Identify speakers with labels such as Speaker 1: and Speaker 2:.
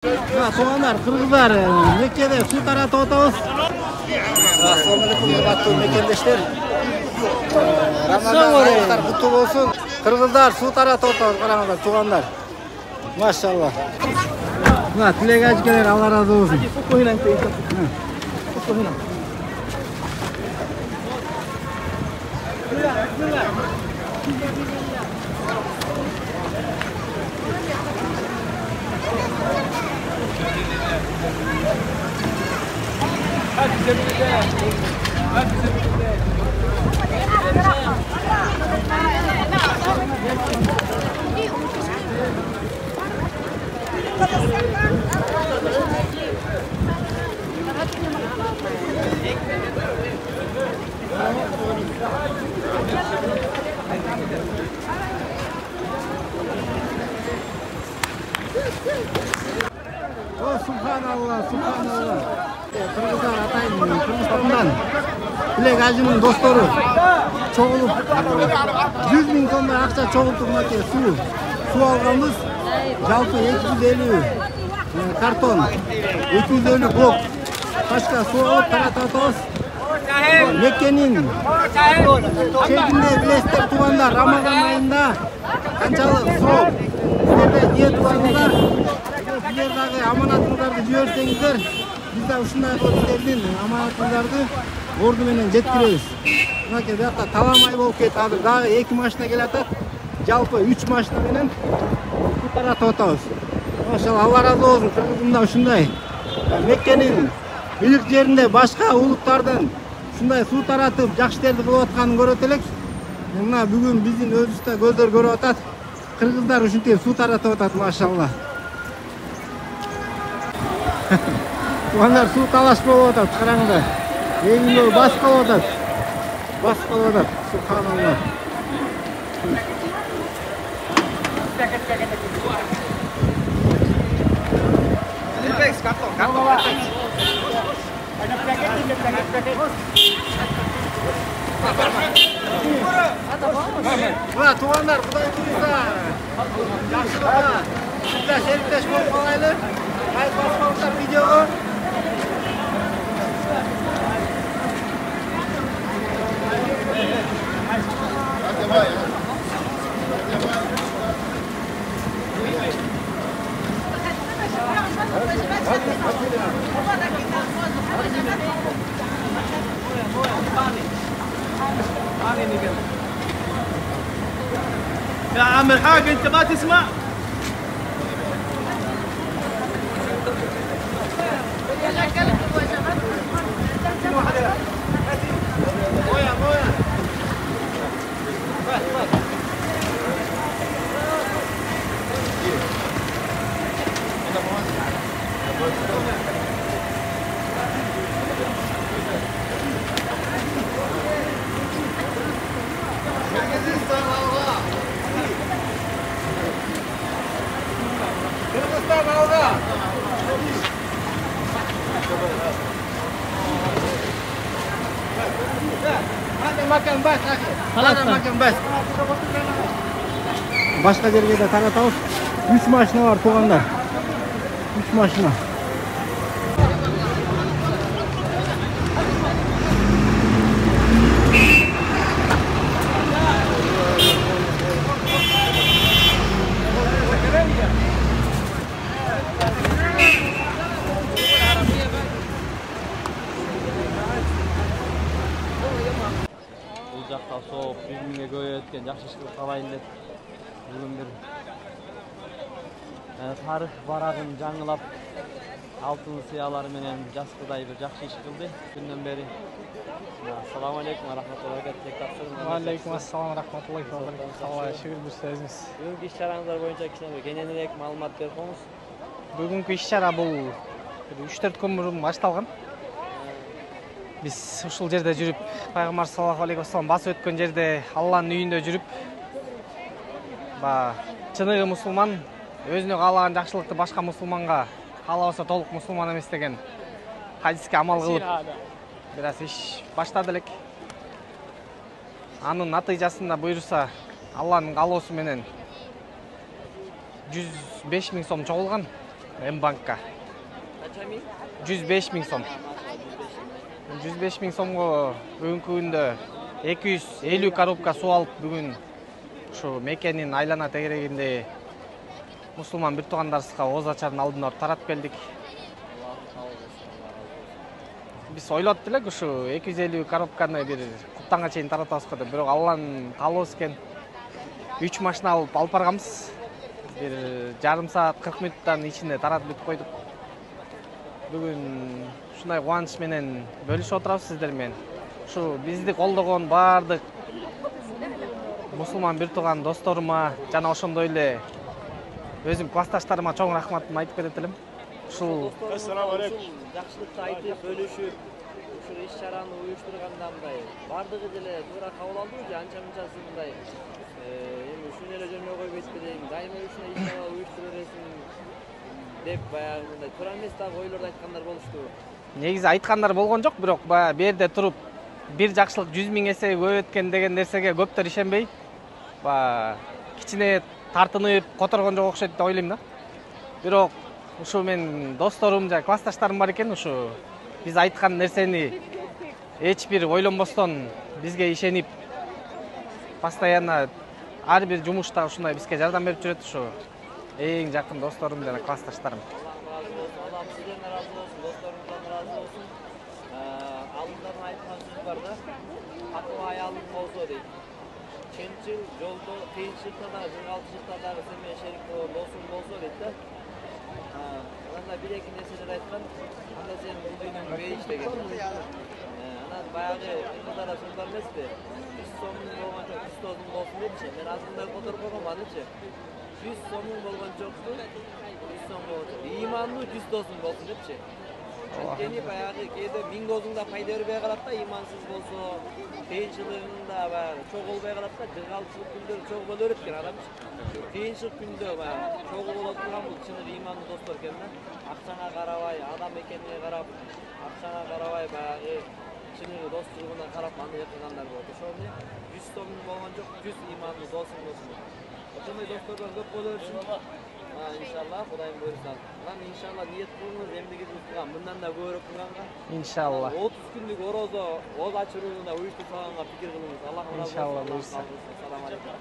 Speaker 1: Soğanlar, kırgızlar, Mekke'de su taratı otağız. Assalamualaikum hurmatly mekendeşler. Ramazan ayıqlar kutlu olsun. Kırgızlar su taratı otağız, qarаңыздар, tuğanlar. Maşallah. Tilek ajkeler, Allah razı olsun. Subhanallah, subhanallah. Kırgızlar atayın, Kırgızстан'dan Tilek Hacı'nın dostları çoğulup 100 bin tonda akça çoğultup su algamız jalpı 250 karton 250 blok başka su alıp taratatoz. Mekke'nin şeklinde bilesler tuğanlar Ramazan ayında kançalık soğuk sizlerde niye tuğanızlar sizlerdagi amanatыңыздарды жиберсеңиздер биз да ушундай кылып силердин аманатыңыздарды орду менен жеткиребиз. Мынакей бuyakta таламай болуп кетти. Азыр дагы 2 машина келатат. Жалпы 3 машина менен таратып атабыз. Машалла, Алла разы болсун. Кыргызымда ушундай Меккенин бийик жеринде башка улуттардын ушундай суу таратып жакшы иштерди кылып атканын көрөт элек. Мына бүгүн биздин өзүбүздө көздөр көрүп атат. Кыргыздар ушинтип суу таратып атат, машалла. Tuğanlar su talaş болып атат, қараңыздар. Егінді бас қалып атат. Бас қалып атат. Subhanallah. Мына туғандар, Құдай бұйырса, жақсылықта сізді серіктес болып қалайлы. Hayır, basmamışlar videoyu.
Speaker 2: يا عم الحاج انت ما تسمع؟
Speaker 1: Makan bas, makan bas. Başka yerге de taratабыз. 3 машина var туğanlar. 3 машина.
Speaker 3: Жақта соғып, жүзімге көй өткен жақсы ішкі қалайын деп бүгін бір тарих барағын жаңылап алтын сиялары менен жасқыдай бір жақсы іш қылды күннен бері. Ассаламу алейкум рахматуллахи ва
Speaker 4: алейкум ассалам рахматуллахи ва баракатуху. Шүгүр жүрсөзүңүз.
Speaker 3: Бүгүнкү иш чараңыздар боюнча кичине бир кененирээк маалымат берип коюңуз.
Speaker 4: Бүгүнкү иш чара бул 3-4 күн мурун башталган. Biz ушул жерде жүрүп, Пайгамбар саллаллаху алейхи вассалам басып өткөн жерде Алланын үйүндө жүрүп, чыныгы мусулман өзүнө каалаган жакшылыкты башка мусулманга каалабаса толук мусулман эмес деген хадиске амал кылып, бир аз иш баштады элек. Анын натыйжасында буйруса Алланын каалоосу менен 105 000 сом чогулган. М-банкка.
Speaker 3: Қанша мың?
Speaker 4: 105 000 сом. 105 000 сомго бүгүнкү күндө 250 коробка суу алып бүгүн ушу мекенин айлана тегерегинде мусулман бир туугандарыбызга ооз ачарын алдына барып таратып келдик. Биз ойлоп элек ушу 250 коробканы бир куптанга чейин таратабызбы деп, бирок Алланын каалоосу экен. 3 машина алып барганбыз. Бир жарым саат 40 мүнөттөн ичинде таратып бүтүп койдук. Бүгүн ушундай кубаныч менен бөлүшүп отурабыз сиздер менен. Ушу бизди колдогон баардык мусулман бир тууган досторума жана ошондой эле өзүм классташтарыма чоң рахматымды айтып кетет элем. Ушул
Speaker 3: Ассаламу алейкум. Жакшылыкты айтып, бөлүшүп, ушул иш-чараны уюштурганда мындай бардыгы деле туура кабыл алдыбы же анча-мынчасы мындай эми ушуну эле жөнөй койбойт белең, дайыма ушундай иш-чара уюштура бересиң деп баягы мындай туура эмес дагы ойлорду айткандар болушту.
Speaker 4: негизи айткандар болгон жок, бирок баягы бу жерде туруп бир жакшылык 100 000 эсе көп өткөн деген нерсеге көптөр ишенбей, кичине тартынып которгон жок окшойт деп ойлойм да. Бирок ушу мен досторум жана классташтарым бар экен, ушу биз айткан нерсени эч бир ойлонбостон бизге ишенип постоянно ар бир жумушта ушундай бизге жардам берип жүрөт. Ушу эң жакын досторум жана классташтарым.
Speaker 3: Аллах сиздерден разы болсун, досторуңуздан разы болсун. Алдындан айткан сөз бар да, катуу аялың болсо дейт. Чынчыл жолдо кыйынчылыкта да, жыргалчылыкта дагы сен менен шерик болгон досуң болсо дейт да. Анда бир-эки нерселер айткан, анда сен бул дүйнөнү бейиш деген. Анан баягы кыздара сөздөр эмеспи? 100 сомуң болгон жок, 100 досуң болсун депчи. Мен азырында которуп койгом анычы. 100 сомуң болгон жокпу? 100 сом болгон жок. Ыймандуу 100 досуң болсун депчи. Анткени баягы кээде 1000 досуңда пайда бербей калат да, ыймансыз болсо, кыйынчылыгында баягы чогуу болбой калат да, жыргалчылык күндөрү чогуу боло берет экен адам. Кыйынчылык күндө баягы чогуу боло турган бул чыныгы ыймандуу достор экен да. Акчаңа карабай, адам экенине карап, акчаңа карабай баягы чыныгы достугуна карап аны якынгандар болот. Ошол менен 100 сомуң болгон жок, 100 ыймандуу досуң болсун. Ошондой достордон көп боло берсин. İnşallah Kudayım buyursan. Lan inşallah niyet kılınır emdigi tutulgan. Bundan da görüp kılganга.
Speaker 4: İnşallah.
Speaker 3: 30 günlük orozo, oz açırığında uyuştu salanga fikir kılınız. Allah razı olsun.
Speaker 4: İnşallah buyursan.
Speaker 3: Selamun aleyküm.